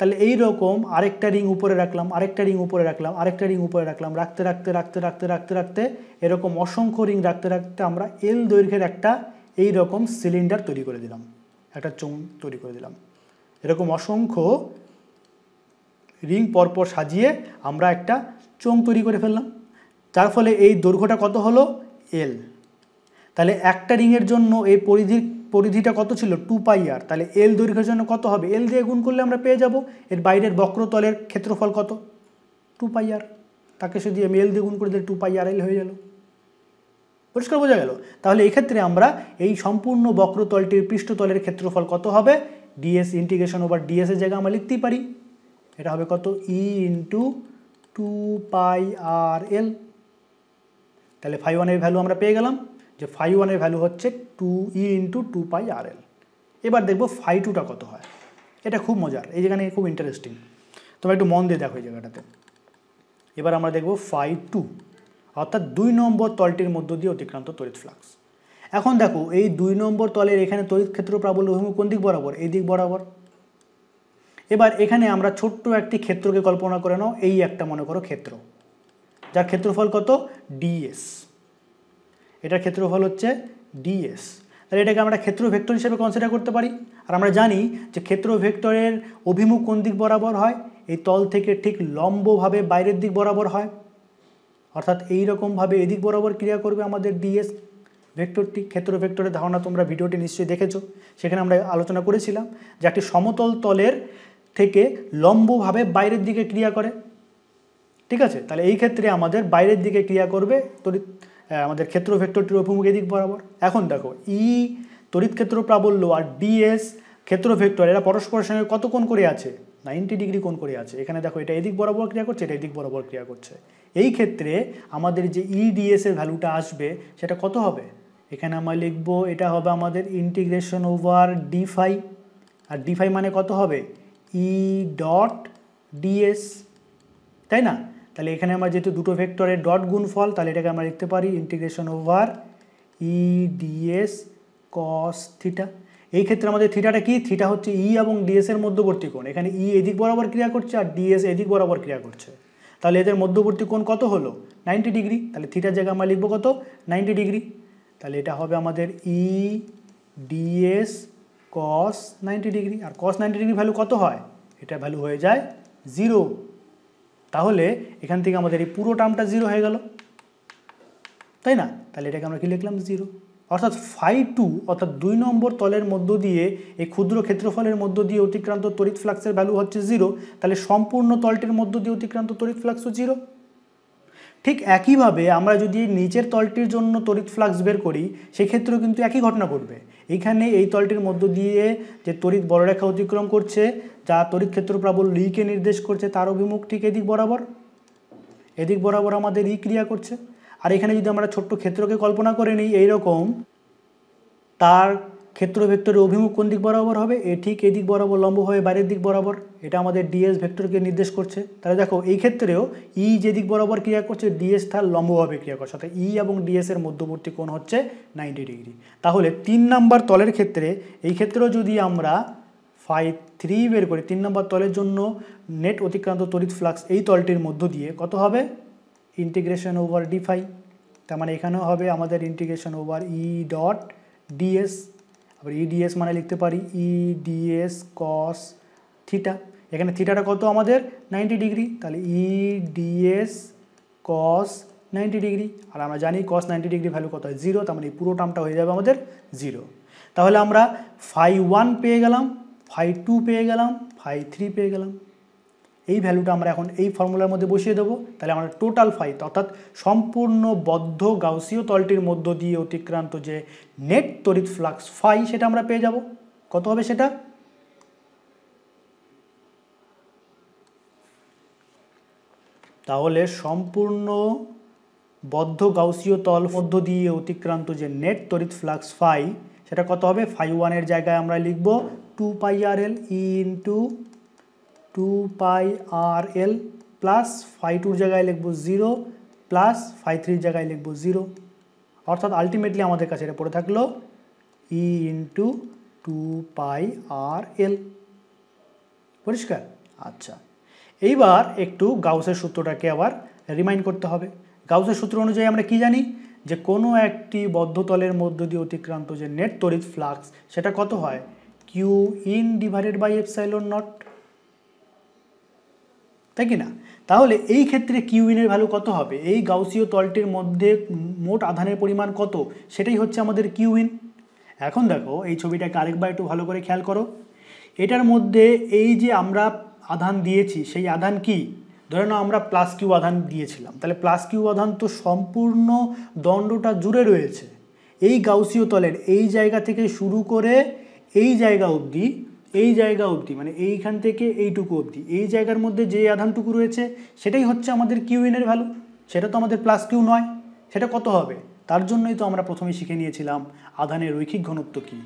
A: তাহলে এই রকম আরেকটা রিং উপরে রাখলাম, আরেকটা রিং উপরে রাখলাম, আরেকটা রিং উপরে রাখলাম, রাখতে রাখতে রাখতে রাখতে রাখতে রাখতে এরকম অসংখ্য রিং রাখতে রাখতে আমরা এল দৈর্ঘ্যের একটা এই রকম সিলিন্ডার তৈরি করে দিলাম, একটা চোঙ তৈরি করে দিলাম। এরকম অসংখ্য রিং পরপর সাজিয়ে আমরা একটা চোঙ তৈরি করে ফেললাম, যার ফলে এই দৈর্ঘ্যটা কত হলো এল। তাহলে একটা রিংয়ের জন্য এই পরিধিটা কত ছিল 2πr, তাহলে এল দৈর্ঘ্যের জন্য কত হবে, এল দিয়ে গুণ করলে আমরা পেয়ে যাব এর বাইরের বক্রতলের ক্ষেত্রফল কত 2πr, তাকে শুধু আমি এল দিয়ে গুণ করে দিলে 2πrl হয়ে গেল। পরিষ্কার বোঝা গেল? তাহলে এই ক্ষেত্রে আমরা এই সম্পূর্ণ বক্রতলটির পৃষ্ঠতলের ক্ষেত্রফল কত হবে, ডিএস ইন্টিগ্রেশন ওভার ডিএস এর জায়গায় আমরা লিখতেই পারি, এটা হবে কত ই ইন্টু 2πrl। তাহলে φ1 এর ভ্যালু আমরা পেয়ে গেলাম যে φ1 এর ভ্যালু হচ্ছে 2e ইন্টু 2πrl। এবার দেখবো φ2টা কত হয়, এটা খুব মজার, এই জায়গানে খুব ইন্টারেস্টিং, তোমরা একটু মন দিয়ে দেখো এই জায়গাটাতে। এবার আমরা দেখবো φ2, অর্থাৎ 2 নম্বর তলটির মধ্য দিয়ে অতিক্রান্ত তড়িৎ ফ্লাক্স। এখন দেখো এই 2 নম্বর তলের এখানে তড়িৎ ক্ষেত্র প্রাবল্য অভিমুখ কোন দিক বরাবর, এই দিক বরাবর। এবার এখানে আমরা ছোট্ট একটি ক্ষেত্রকে কল্পনা করে নাও, এই একটা মনে করো ক্ষেত্র, যার ক্ষেত্রফল কত ডিএস, এটার ক্ষেত্রফল হচ্ছে ডিএস। তাহলে এটাকে আমরা ক্ষেত্র ভেক্টর হিসেবে কনসিডার করতে পারি। আর আমরা জানি যে ক্ষেত্র ভেক্টরের অভিমুখ কোন দিক বরাবর হয়, এই তল থেকে ঠিক লম্বভাবে বাইরের দিক বরাবর হয়, অর্থাৎ এইরকমভাবে এদিক বরাবর ক্রিয়া করবে আমাদের ডিএস ভেক্টরটি। ক্ষেত্র ভেক্টরের ধারণা তোমরা ভিডিওটি নিশ্চয়ই দেখেছো, সেখানে আমরা আলোচনা করেছিলাম যে একটি সমতল তলের থেকে লম্বভাবে বাইরের দিকে ক্রিয়া করে, ঠিক আছে। তাহলে এই ক্ষেত্রে আমাদের বাইরের দিকে ক্রিয়া করবে তড়িৎ আমাদের ক্ষেত্র ভেক্টরটির অভিমুখ এদিক বরাবর। এখন দেখো ই তড়িৎ ক্ষেত্র প্রাবল্য আর ডিএস ক্ষেত্র ভেক্টর এরা পরস্পরের সঙ্গে কত কোণ করে আছে, 90 ডিগ্রি কোণ করে আছে। এখানে দেখো এটা এদিক বরাবর ক্রিয়া করছে, এটা এদিক বরাবর ক্রিয়া করছে। এই ক্ষেত্রে আমাদের যে ইডিএস এর ভ্যালুটা আসবে সেটা কত হবে, এখানে আমরা লিখবো এটা হবে আমাদের ইন্টিগ্রেশন ওভার ডি ফাই, আর ডি ফাই মানে কত হবে ই ডট ডিএস, তাই না। তাহলে এখানে আমরা যেহেতু দুটো ভেক্টরের ডট গুণফল, তাহলে এটাকে আমরা লিখতে পারি ইন্টিগ্রেশন ওভার ই ডিএস কস থিটা। এই ক্ষেত্রে আমাদের থিটাটা কি, থিটা হচ্ছে ই এবং ডিএস এর মধ্যবর্তী কোণ। এখানে ই এদিক বরাবর ক্রিয়া করছে আর ডিএস এদিক বরাবর ক্রিয়া করছে, তাহলে এদের মধ্যবর্তী কোণ কত হলো 90 ডিগ্রি। তাহলে থিটার জায়গায় আমরা লিখবো কত 90 ডিগ্রি। তাহলে এটা হবে আমাদের ই ডিএস কস 90 ডিগ্রি। আর কস 90 ডিগ্রি ভ্যালু কত হয়, এটা ভ্যালু হয়ে যায় 0। তাহলে এখান থেকে আমাদের এই পুরো টার্মটা 0 হয়ে গেল, তাই না। তাহলে এটাকে আমরা কি লিখলাম 0, অর্থাৎ φ2 অর্থাৎ 2 নম্বর তলের মধ্য দিয়ে এই ক্ষুদ্র ক্ষেত্রফলের মধ্য দিয়ে অতিক্রান্ত তড়িৎ ফ্লাক্সের ভ্যালু হচ্ছে 0। তাহলে সম্পূর্ণ তলটির মধ্য দিয়ে অতিক্রান্ত তড়িৎ ফ্লাক্সও 0। ঠিক একইভাবে আমরা যদি নিচের তলটির জন্য তড়িৎ ফ্লাক্স বের করি, সেক্ষেত্রেও কিন্তু একই ঘটনা ঘটবে। এইখানে এই তলটির মধ্য দিয়ে যে তড়িৎ বলরেখা অতিক্রম করছে, যা তড়িৎ ক্ষেত্র প্রাবল্য কে নির্দেশ করছে, তার অভিমুখ ঠিক এদিক বরাবর, এদিক বরাবর আমাদের ই ক্রিয়া করছে। আর এখানে যদি আমরা ছোট্ট ক্ষেত্রকে কল্পনা করে নিই এইরকম, তার ক্ষেত্র ভেক্টরের অভিমুখ কোন দিক বরাবর হবে, এ ঠিক এদিক বরাবর লম্ব হয়ে বাইরের দিক বরাবর, এটা আমাদের ডিএস ভেক্টরকে নির্দেশ করছে। তাহলে দেখো এই ক্ষেত্রেও ই যেদিক বরাবর ক্রিয়া করছে, ডিএস তার লম্বভাবে ক্রিয়া করছে, অর্থাৎ ই এবং ডিএস এর মধ্যবর্তী কোণ হচ্ছে 90 ডিগ্রি। তাহলে 3 নম্বর তলের ক্ষেত্রে, এই ক্ষেত্রেও যদি আমরা φ3 বের করি, 3 নম্বর তলের জন্য নেট অতিক্রান্ত তড়িৎ ফ্লাক্স এই তলটির মধ্য দিয়ে কত হবে ইন্টিগ্রেশন ওভার ডি ফাই। তার মানে এখানেও হবে আমাদের integration over E dot DS. আবার ইডিএস মানে লিখতে পারি ইডিএস কস থিটা। এখানে থিটাটা কত আমাদের 90 ডিগ্রি, তাহলে ইডিএস কস 90 ডিগ্রি। আর আমরা জানি কস 90 ডিগ্রি ভ্যালু কত হয় 0, তার মানে এই পুরো টার্মটা হয়ে যাবে আমাদের 0। তাহলে আমরা φ1 পেয়ে গেলাম, φ2 পেয়ে গেলাম, φ3 পেয়ে গেলাম। এই ভ্যালুটা আমরা এখন এই ফর্মুলার মধ্যে বসিয়ে দেবো। তাহলে আমরা টোটাল ফাই অর্থাৎ সম্পূর্ণ বদ্ধ গাউসীয় তলটির মধ্য দিয়ে অতিক্রান্ত যে নেট তড়িৎ ফ্লাক্স ফাই, সেটা আমরা পেয়ে যাব। কত হবে সেটা, তাহলে সম্পূর্ণ বদ্ধ গাউসীয় তল মধ্য দিয়ে অতিক্রান্ত যে নেট তড়িৎ ফ্লাক্স ফাই, সেটা কত হবে, φ1 এর জায়গায় আমরা লিখব 2πrl ইন্টু 2πrl প্লাস φ2 জায়গায় লিখব 0 প্লাস φ3 জায়গায় লিখবো 0, অর্থাৎ আলটিমেটলি আমাদের কাছে এটা পড়ে থাকলো E ইন্টু 2πRL। পরিষ্কার? আচ্ছা, এইবার একটু গাউসের সূত্রটাকে আবার রিমাইন্ড করতে হবে। গাউসের সূত্র অনুযায়ী আমরা কি জানি, যে কোনো একটি বদ্ধতলের মধ্য দিয়ে অতিক্রান্ত যে নেট তড়িৎ ফ্লাক্স সেটা কত হয়, Q in divided by epsilon nought, তাই কি না? তাহলে এই ক্ষেত্রে কিউ ইনের ভ্যালু কত হবে, এই গাউসীয় তলটির মধ্যে মোট আধানের পরিমাণ কত, সেটাই হচ্ছে আমাদের কিউ ইন। এখন দেখো এই ছবিটাকে আরেকবার একটু ভালো করে খেয়াল করো। এটার মধ্যে এই যে আমরা আধান দিয়েছি সেই আধান কি, ধরে নাও আমরা প্লাস কিউ আধান দিয়েছিলাম, তাহলে প্লাস কিউ আধান তো সম্পূর্ণ দণ্ডটা জুড়ে রয়েছে। এই গাউসীয় তলের এই জায়গা থেকে শুরু করে এই জায়গা অবধি মানে এইখান থেকে এইটুকু অবধি এই জায়গার মধ্যে যে আধানটুকু রয়েছে সেটাই হচ্ছে আমাদের কিউ ইনের ভ্যালু। সেটা তো আমাদের প্লাস কিউ নয়, সেটা কত হবে? তার জন্যই তো আমরা প্রথমে শিখে নিয়েছিলাম আধানের রৈখিক ঘনত্ব কী।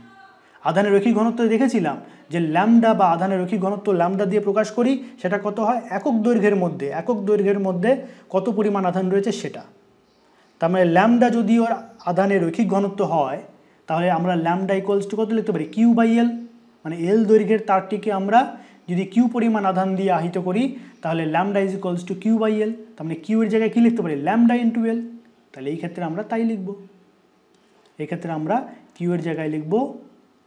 A: আধানের রৈখিক ঘনত্ব দেখেছিলাম যে ল্যামডা বা আধানের রৈখিক ঘনত্ব ল্যামডা দিয়ে প্রকাশ করি, সেটা কত হয়, একক দৈর্ঘ্যের মধ্যে কত পরিমাণ আধান রয়েছে সেটা। তার মানে ল্যামডা যদি ওর আধানের রৈখিক ঘনত্ব হয়, তাহলে আমরা ল্যামডা ইকুয়ালস টু কত লিখতে পারি, কিউ বাই এল। মানে এল দৈর্ঘ্যের তারটিকে আমরা যদি কিউ পরিমাণ আধান দিয়ে আহিত করি, তাহলে lambda is equals to Q by L. তার মানে কিউ এর জায়গায় কী লিখতে পারি, ল্যামডা ইন্টু এল। তাহলে এই ক্ষেত্রে আমরা তাই লিখব, এই ক্ষেত্রে আমরা কিউ এর জায়গায় লিখব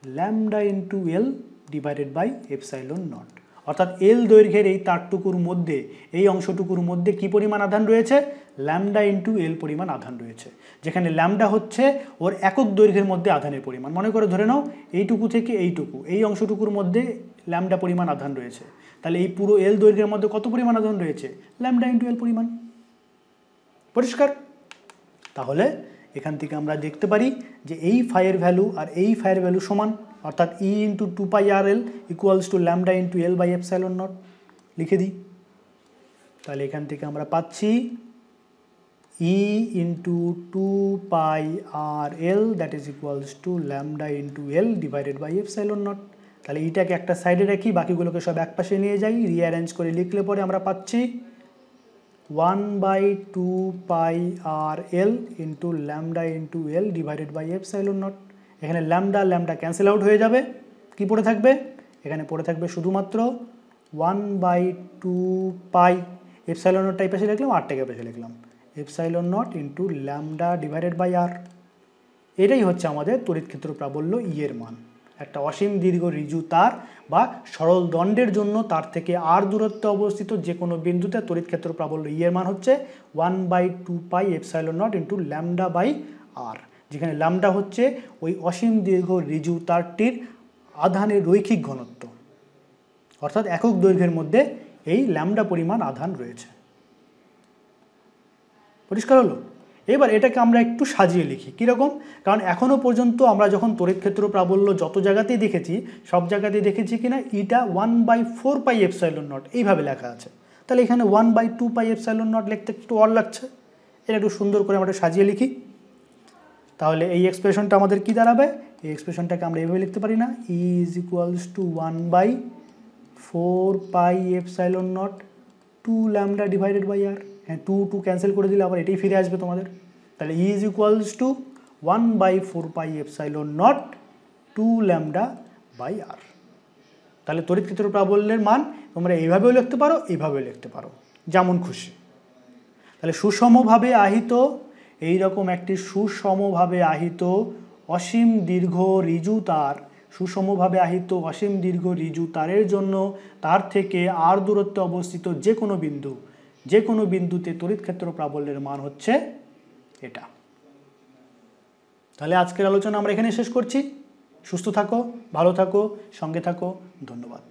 A: lambda into L divided by epsilon nought. অর্থাৎ এল দৈর্ঘ্যের এই তারটুকুর মধ্যে, এই অংশটুকুর মধ্যে কি পরিমাণ আধান রয়েছে, ল্যামডা ইন্টু এল পরিমাণ আধান রয়েছে, যেখানে ল্যামডা হচ্ছে ওর একক দৈর্ঘ্যের মধ্যে আধানের পরিমাণ। মনে করে ধরে নাও এইটুকু থেকে এইটুকু, এই অংশটুকুর মধ্যে ল্যামডা পরিমাণ আধান রয়েছে, তাহলে এই পুরো এল দৈর্ঘ্যের মধ্যে কত পরিমাণ আধান রয়েছে, ল্যামডা ইন্টু এল পরিমাণ। পরিষ্কার? তাহলে এখান থেকে আমরা দেখতে পারি যে এই ফাইয়ের ভ্যালু আর এই ফাইয়ের ভ্যালু সমান, অর্থাৎ E into 2πRL equals to lambda into L by epsilon nought. লিখে দিই, তাহলে এখান থেকে আমরা পাচ্ছি E into 2πRL that is equals to lambda into L divided by epsilon nought. তাহলে এইটাকে একটা সাইডে রাখি, বাকিগুলোকে সব এক পাশে নিয়ে যাই, রিঅ্যারেঞ্জ করে লিখলে পরে আমরা পাচ্ছি 1/2πRL into lambda into L divided by epsilon nought. এখানে ল্যামডা ক্যান্সেল আউট হয়ে যাবে, কি পড়ে থাকবে, এখানে পড়ে থাকবে শুধুমাত্র 1/2π, এপসাইলন নটটা এই পাশে লিখলাম, আরটাকে পাশে লিখলাম, epsilon naught into lambda divided by r. এটাই হচ্ছে আমাদের তড়িৎ ক্ষেত্র প্রাবল্য ই এর মান। একটা অসীম দীর্ঘ ঋজু তার বা সরল দণ্ডের জন্য তার থেকে আর দূরত্বে অবস্থিত যে কোনো বিন্দুতে তড়িৎ ক্ষেত্র প্রাবল্য ই এর মান হচ্ছে 1/2π epsilon naught into lambda by r, যেখানে ল্যামডা হচ্ছে ওই অসীম দীর্ঘ ঋজু তারটির আধানের রৈখিক ঘনত্ব, অর্থাৎ একক দৈর্ঘ্যের মধ্যে এই ল্যামডা পরিমাণ আধান রয়েছে। পরিষ্কার হলো? এবার এটাকে আমরা একটু সাজিয়ে লিখি, কীরকম, কারণ এখনও পর্যন্ত আমরা যখন তড়িৎ ক্ষেত্র প্রাবল্য যত জায়গাতেই দেখেছি সব জায়গাতেই দেখেছি কিনা এটা 1/4π এপসাইলন নট এইভাবে লেখা আছে, তাহলে এখানে 1/2π এপসাইলন নট লিখতে একটু অড লাগছে, এটা একটু সুন্দর করে আমরা সাজিয়ে লিখি। তাহলে এই এক্সপ্রেশনটা আমাদের কি দাঁড়াবে, এই এক্সপ্রেশনটাকে আমরা এইভাবে লিখতে পারি না, E is equals to 1/4π epsilon naught 2 lambda divided by r. হ্যাঁ, 2 ক্যান্সেল করে দিলে আবার এটাই ফিরে আসবে তোমাদের। তাহলে E is equals to 1/4π epsilon naught 2 lambda by r. তাহলে তড়িৎ ক্ষেত্র প্রাবল্যের মান তোমরা এইভাবেও লিখতে পারো, এইভাবেও লিখতে পারো, যেমন খুশি। তাহলে সুষমভাবে আহিত, এইরকম একটি সুষমভাবে আহিত অসীম দীর্ঘ ঋজু তার, সুষমভাবে আহিত অসীম দীর্ঘ ঋজু তারের জন্য তার থেকে আর দূরত্বে অবস্থিত যে কোনো বিন্দুতে তড়িৎ ক্ষেত্র প্রাবল্যের মান হচ্ছে এটা। তাহলে আজকের আলোচনা আমরা এখানে শেষ করছি। সুস্থ থাকো, ভালো থাকো, সঙ্গে থাকো, ধন্যবাদ।